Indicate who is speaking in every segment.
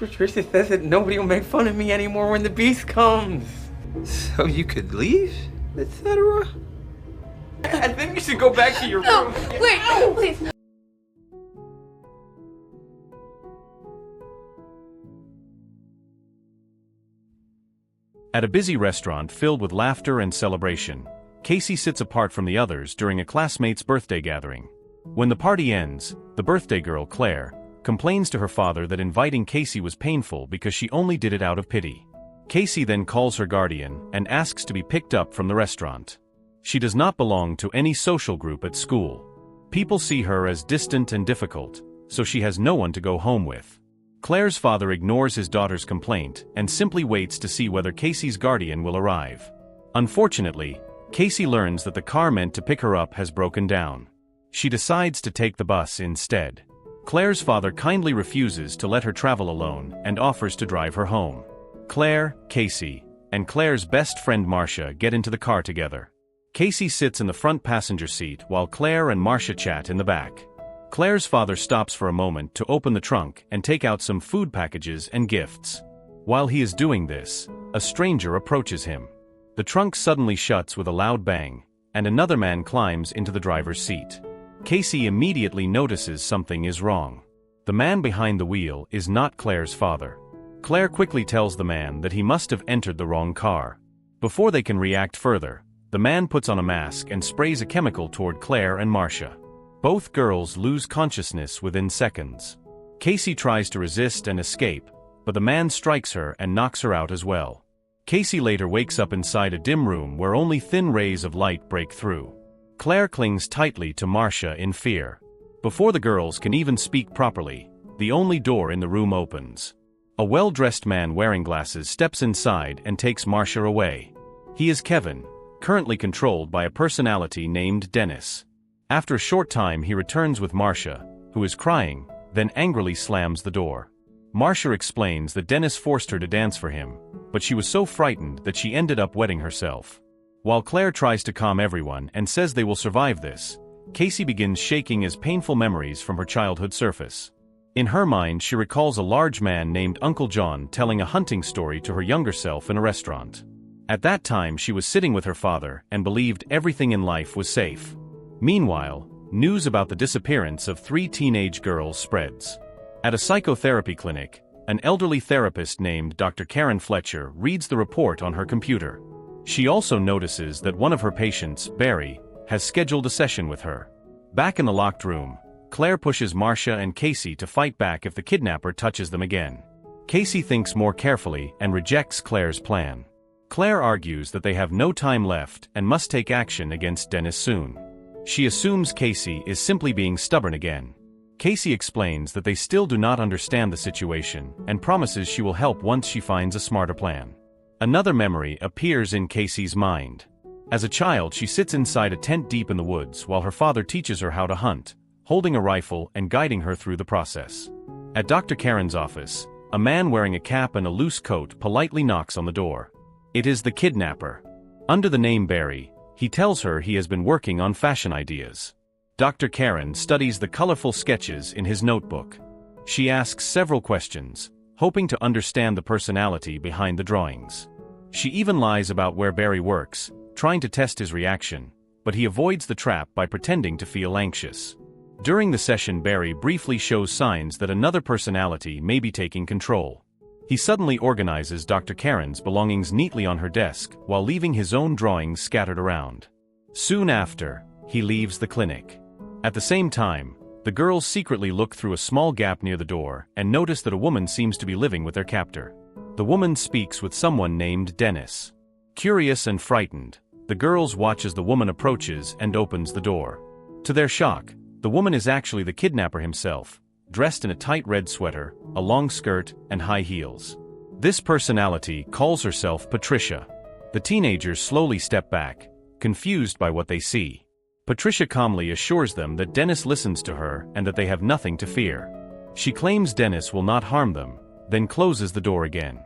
Speaker 1: Patricia says that nobody will make fun of me anymore when the beast comes.
Speaker 2: So you could leave, etc.?
Speaker 1: I think you should go back to your room.
Speaker 3: Wait, no, please.
Speaker 4: At a busy restaurant filled with laughter and celebration, Casey sits apart from the others during a classmate's birthday gathering. When the party ends, the birthday girl, Claire, complains to her father that inviting Casey was painful because she only did it out of pity. Casey then calls her guardian and asks to be picked up from the restaurant. She does not belong to any social group at school. People see her as distant and difficult, so she has no one to go home with. Claire's father ignores his daughter's complaint and simply waits to see whether Casey's guardian will arrive. Unfortunately, Casey learns that the car meant to pick her up has broken down. She decides to take the bus instead. Claire's father kindly refuses to let her travel alone and offers to drive her home. Claire, Casey, and Claire's best friend Marcia get into the car together. Casey sits in the front passenger seat while Claire and Marcia chat in the back. Claire's father stops for a moment to open the trunk and take out some food packages and gifts. While he is doing this, a stranger approaches him. The trunk suddenly shuts with a loud bang, and another man climbs into the driver's seat. Casey immediately notices something is wrong. The man behind the wheel is not Claire's father. Claire quickly tells the man that he must have entered the wrong car. Before they can react further, the man puts on a mask and sprays a chemical toward Claire and Marcia. Both girls lose consciousness within seconds. Casey tries to resist and escape, but the man strikes her and knocks her out as well. Casey later wakes up inside a dim room where only thin rays of light break through. Claire clings tightly to Marcia in fear. Before the girls can even speak properly, the only door in the room opens. A well-dressed man wearing glasses steps inside and takes Marcia away. He is Kevin, currently controlled by a personality named Dennis. After a short time he returns with Marcia, who is crying, then angrily slams the door. Marcia explains that Dennis forced her to dance for him, but she was so frightened that she ended up wetting herself. While Claire tries to calm everyone and says they will survive this, Casey begins shaking as painful memories from her childhood surface. In her mind she recalls a large man named Uncle John telling a hunting story to her younger self in a restaurant. At that time she was sitting with her father and believed everything in life was safe. Meanwhile, news about the disappearance of 3 teenage girls spreads. At a psychotherapy clinic, an elderly therapist named Dr. Karen Fletcher reads the report on her computer. She also notices that one of her patients, Barry, has scheduled a session with her. Back in the locked room, Claire pushes Marcia and Casey to fight back if the kidnapper touches them again. Casey thinks more carefully and rejects Claire's plan. Claire argues that they have no time left and must take action against Dennis soon. She assumes Casey is simply being stubborn again. Casey explains that they still do not understand the situation and promises she will help once she finds a smarter plan. Another memory appears in Casey's mind. As a child, she sits inside a tent deep in the woods while her father teaches her how to hunt, holding a rifle and guiding her through the process. At Dr. Karen's office, a man wearing a cap and a loose coat politely knocks on the door. It is the kidnapper. Under the name Barry, he tells her he has been working on fashion ideas. Dr. Karen studies the colorful sketches in his notebook. She asks several questions, hoping to understand the personality behind the drawings. She even lies about where Barry works, trying to test his reaction, but he avoids the trap by pretending to feel anxious. During the session, Barry briefly shows signs that another personality may be taking control. He suddenly organizes Dr. Karen's belongings neatly on her desk while leaving his own drawings scattered around. Soon after, he leaves the clinic. At the same time, the girls secretly look through a small gap near the door and notice that a woman seems to be living with their captor. The woman speaks with someone named Dennis. Curious and frightened, the girls watch as the woman approaches and opens the door. To their shock, the woman is actually the kidnapper himself, dressed in a tight red sweater, a long skirt, and high heels. This personality calls herself Patricia. The teenagers slowly step back, confused by what they see. Patricia calmly assures them that Dennis listens to her and that they have nothing to fear. She claims Dennis will not harm them, then closes the door again.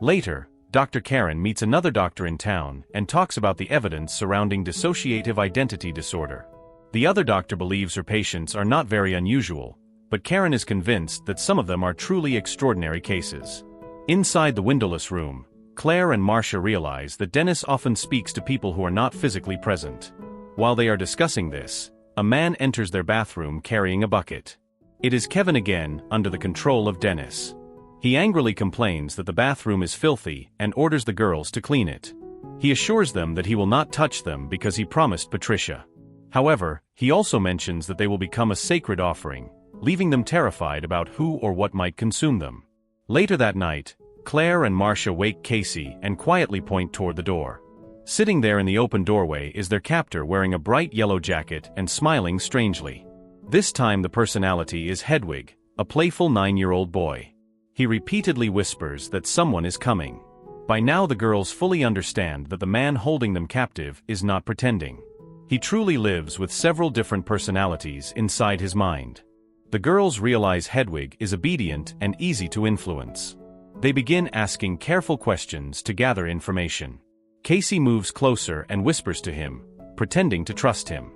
Speaker 4: Later, Dr. Karen meets another doctor in town and talks about the evidence surrounding dissociative identity disorder. The other doctor believes her patients are not very unusual, but Karen is convinced that some of them are truly extraordinary cases. Inside the windowless room, Claire and Marcia realize that Dennis often speaks to people who are not physically present. While they are discussing this, a man enters their bathroom carrying a bucket. It is Kevin again, under the control of Dennis. He angrily complains that the bathroom is filthy and orders the girls to clean it. He assures them that he will not touch them because he promised Patricia. However, he also mentions that they will become a sacred offering, leaving them terrified about who or what might consume them. Later that night, Claire and Marcia wake Casey and quietly point toward the door. Sitting there in the open doorway is their captor wearing a bright yellow jacket and smiling strangely. This time the personality is Hedwig, a playful 9-year-old boy. He repeatedly whispers that someone is coming. By now the girls fully understand that the man holding them captive is not pretending. He truly lives with several different personalities inside his mind. The girls realize Hedwig is obedient and easy to influence. They begin asking careful questions to gather information. Casey moves closer and whispers to him, pretending to trust him.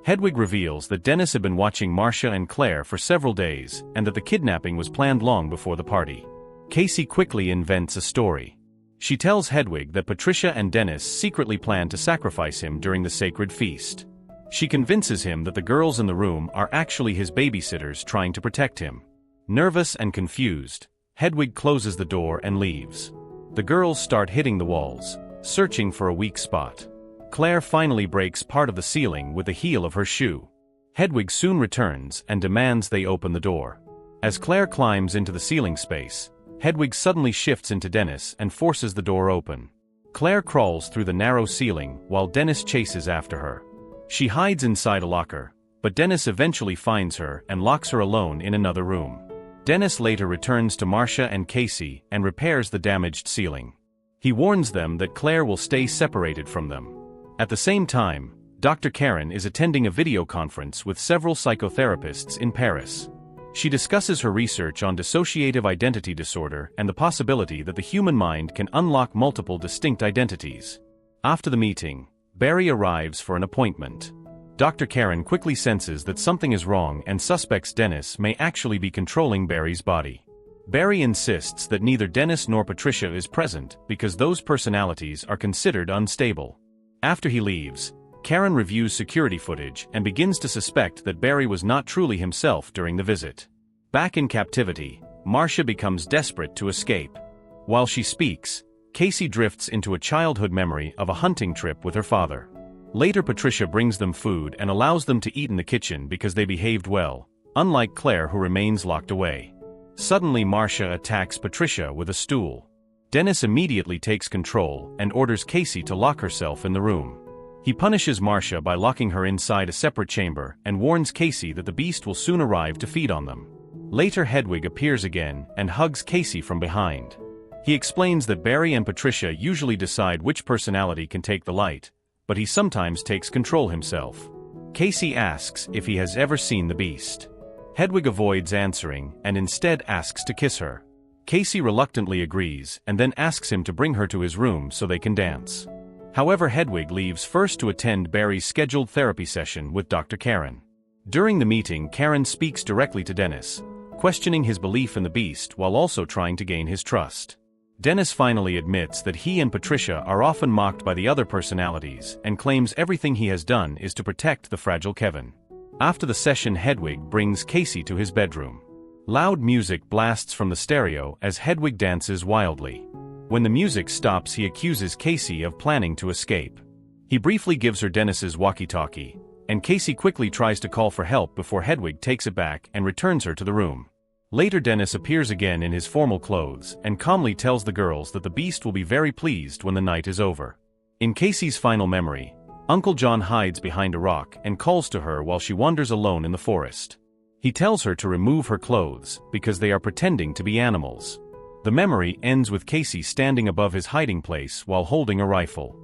Speaker 4: Hedwig reveals that Dennis had been watching Marcia and Claire for several days and that the kidnapping was planned long before the party. Casey quickly invents a story. She tells Hedwig that Patricia and Dennis secretly planned to sacrifice him during the sacred feast. She convinces him that the girls in the room are actually his babysitters trying to protect him. Nervous and confused, Hedwig closes the door and leaves. The girls start hitting the walls, searching for a weak spot. Claire finally breaks part of the ceiling with the heel of her shoe. Hedwig soon returns and demands they open the door. As Claire climbs into the ceiling space, Hedwig suddenly shifts into Dennis and forces the door open. Claire crawls through the narrow ceiling while Dennis chases after her. She hides inside a locker, but Dennis eventually finds her and locks her alone in another room. Dennis later returns to Marcia and Casey and repairs the damaged ceiling. He warns them that Claire will stay separated from them. At the same time, Dr. Karen is attending a video conference with several psychotherapists in Paris. She discusses her research on dissociative identity disorder and the possibility that the human mind can unlock multiple distinct identities. After the meeting, Barry arrives for an appointment. Dr. Karen quickly senses that something is wrong and suspects Dennis may actually be controlling Barry's body. Barry insists that neither Dennis nor Patricia is present because those personalities are considered unstable. After he leaves, Karen reviews security footage and begins to suspect that Barry was not truly himself during the visit. Back in captivity, Marcia becomes desperate to escape. While she speaks, Casey drifts into a childhood memory of a hunting trip with her father. Later Patricia brings them food and allows them to eat in the kitchen because they behaved well, unlike Claire who remains locked away. Suddenly Marcia attacks Patricia with a stool. Dennis immediately takes control and orders Casey to lock herself in the room. He punishes Marcia by locking her inside a separate chamber and warns Casey that the beast will soon arrive to feed on them. Later Hedwig appears again and hugs Casey from behind. He explains that Barry and Patricia usually decide which personality can take the light, but he sometimes takes control himself. Casey asks if he has ever seen the beast. Hedwig avoids answering and instead asks to kiss her. Casey reluctantly agrees and then asks him to bring her to his room so they can dance. However, Hedwig leaves first to attend Barry's scheduled therapy session with Dr. Karen. During the meeting, Karen speaks directly to Dennis, questioning his belief in the beast while also trying to gain his trust. Dennis finally admits that he and Patricia are often mocked by the other personalities and claims everything he has done is to protect the fragile Kevin. After the session, Hedwig brings Casey to his bedroom. Loud music blasts from the stereo as Hedwig dances wildly. When the music stops, he accuses Casey of planning to escape. He briefly gives her Dennis's walkie-talkie, and Casey quickly tries to call for help before Hedwig takes it back and returns her to the room. Later Dennis appears again in his formal clothes and calmly tells the girls that the beast will be very pleased when the night is over. In Casey's final memory, Uncle John hides behind a rock and calls to her while she wanders alone in the forest. He tells her to remove her clothes because they are pretending to be animals. The memory ends with Casey standing above his hiding place while holding a rifle.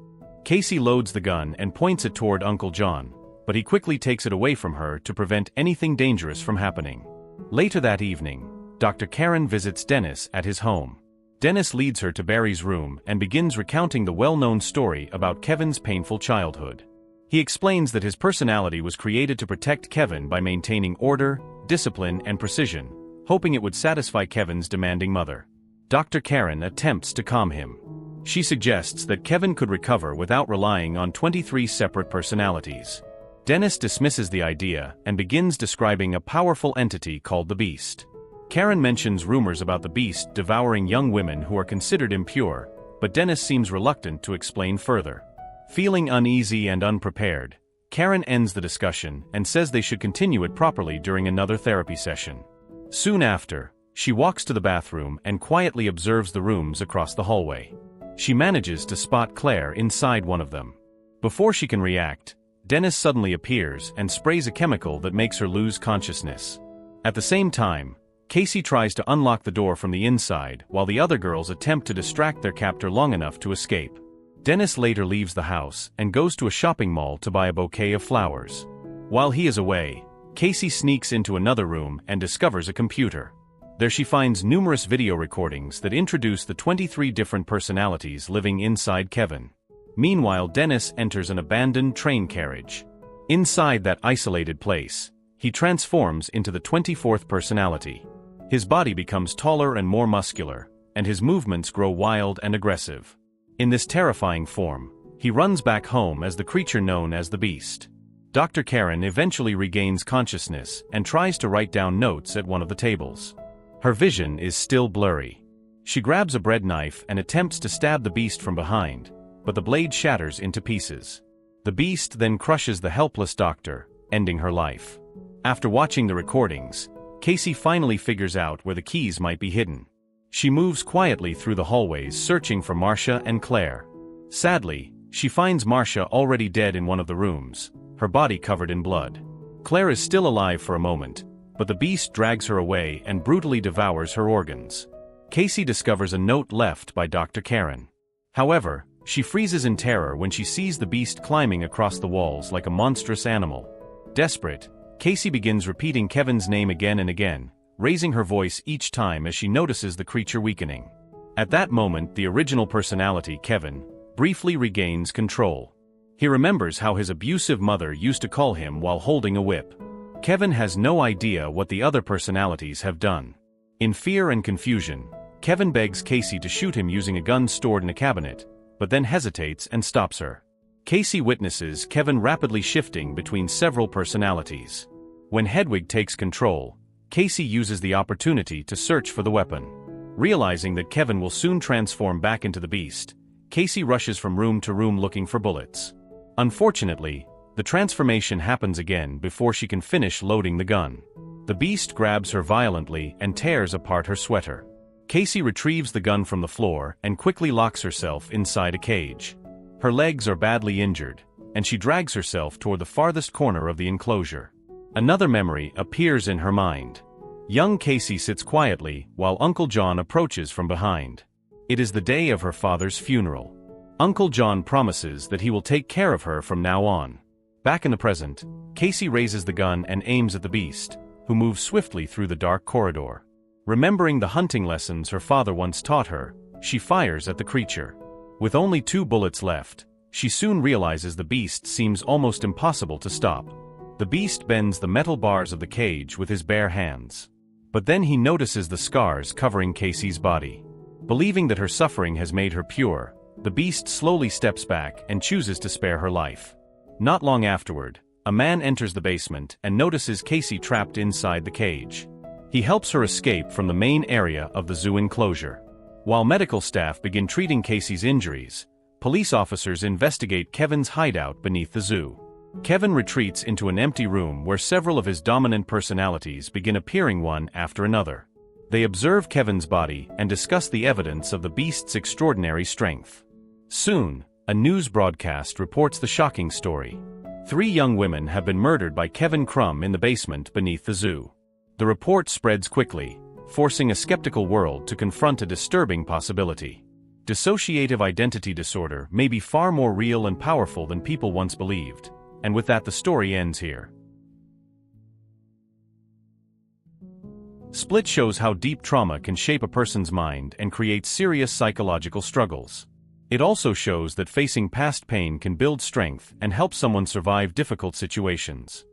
Speaker 4: Casey loads the gun and points it toward Uncle John, but he quickly takes it away from her to prevent anything dangerous from happening. Later that evening, Dr. Karen visits Dennis at his home. Dennis leads her to Barry's room and begins recounting the well-known story about Kevin's painful childhood. He explains that his personality was created to protect Kevin by maintaining order, discipline, and precision, hoping it would satisfy Kevin's demanding mother. Dr. Karen attempts to calm him. She suggests that Kevin could recover without relying on 23 separate personalities. Dennis dismisses the idea and begins describing a powerful entity called the Beast. Karen mentions rumors about the Beast devouring young women who are considered impure, but Dennis seems reluctant to explain further. Feeling uneasy and unprepared, Karen ends the discussion and says they should continue it properly during another therapy session. Soon after, she walks to the bathroom and quietly observes the rooms across the hallway. She manages to spot Claire inside one of them. Before she can react, Dennis suddenly appears and sprays a chemical that makes her lose consciousness. At the same time, Casey tries to unlock the door from the inside while the other girls attempt to distract their captor long enough to escape. Dennis later leaves the house and goes to a shopping mall to buy a bouquet of flowers. While he is away, Casey sneaks into another room and discovers a computer. There she finds numerous video recordings that introduce the 23 different personalities living inside Kevin. Meanwhile, Dennis enters an abandoned train carriage. Inside that isolated place, he transforms into the 24th personality. His body becomes taller and more muscular, and his movements grow wild and aggressive. In this terrifying form, he runs back home as the creature known as the Beast. Dr. Karen eventually regains consciousness and tries to write down notes at one of the tables. Her vision is still blurry. She grabs a bread knife and attempts to stab the Beast from behind, but the blade shatters into pieces. The Beast then crushes the helpless doctor, ending her life. After watching the recordings, Casey finally figures out where the keys might be hidden. She moves quietly through the hallways searching for Marcia and Claire. Sadly, she finds Marcia already dead in one of the rooms, her body covered in blood. Claire is still alive for a moment, but the Beast drags her away and brutally devours her organs. Casey discovers a note left by Dr. Karen. However, she freezes in terror when she sees the Beast climbing across the walls like a monstrous animal. Desperate, Casey begins repeating Kevin's name again and again, raising her voice each time as she notices the creature weakening. At that moment, the original personality, Kevin, briefly regains control. He remembers how his abusive mother used to call him while holding a whip. Kevin has no idea what the other personalities have done. In fear and confusion, Kevin begs Casey to shoot him using a gun stored in a cabinet, but then hesitates and stops her. Casey witnesses Kevin rapidly shifting between several personalities. When Hedwig takes control, Casey uses the opportunity to search for the weapon. Realizing that Kevin will soon transform back into the Beast, Casey rushes from room to room looking for bullets. Unfortunately, the transformation happens again before she can finish loading the gun. The Beast grabs her violently and tears apart her sweater. Casey retrieves the gun from the floor and quickly locks herself inside a cage. Her legs are badly injured, and she drags herself toward the farthest corner of the enclosure. Another memory appears in her mind. Young Casey sits quietly while Uncle John approaches from behind. It is the day of her father's funeral. Uncle John promises that he will take care of her from now on. Back in the present, Casey raises the gun and aims at the Beast, who moves swiftly through the dark corridor. Remembering the hunting lessons her father once taught her, she fires at the creature. With only 2 bullets left, she soon realizes the Beast seems almost impossible to stop. The Beast bends the metal bars of the cage with his bare hands. But then he notices the scars covering Casey's body. Believing that her suffering has made her pure, the Beast slowly steps back and chooses to spare her life. Not long afterward, a man enters the basement and notices Casey trapped inside the cage. He helps her escape from the main area of the zoo enclosure. While medical staff begin treating Casey's injuries, police officers investigate Kevin's hideout beneath the zoo. Kevin retreats into an empty room where several of his dominant personalities begin appearing one after another. They observe Kevin's body and discuss the evidence of the Beast's extraordinary strength. Soon, a news broadcast reports the shocking story. 3 young women have been murdered by Kevin Crumb in the basement beneath the zoo. The report spreads quickly, forcing a skeptical world to confront a disturbing possibility. Dissociative identity disorder may be far more real and powerful than people once believed. And with that, the story ends here. Split shows how deep trauma can shape a person's mind and create serious psychological struggles. It also shows that facing past pain can build strength and help someone survive difficult situations.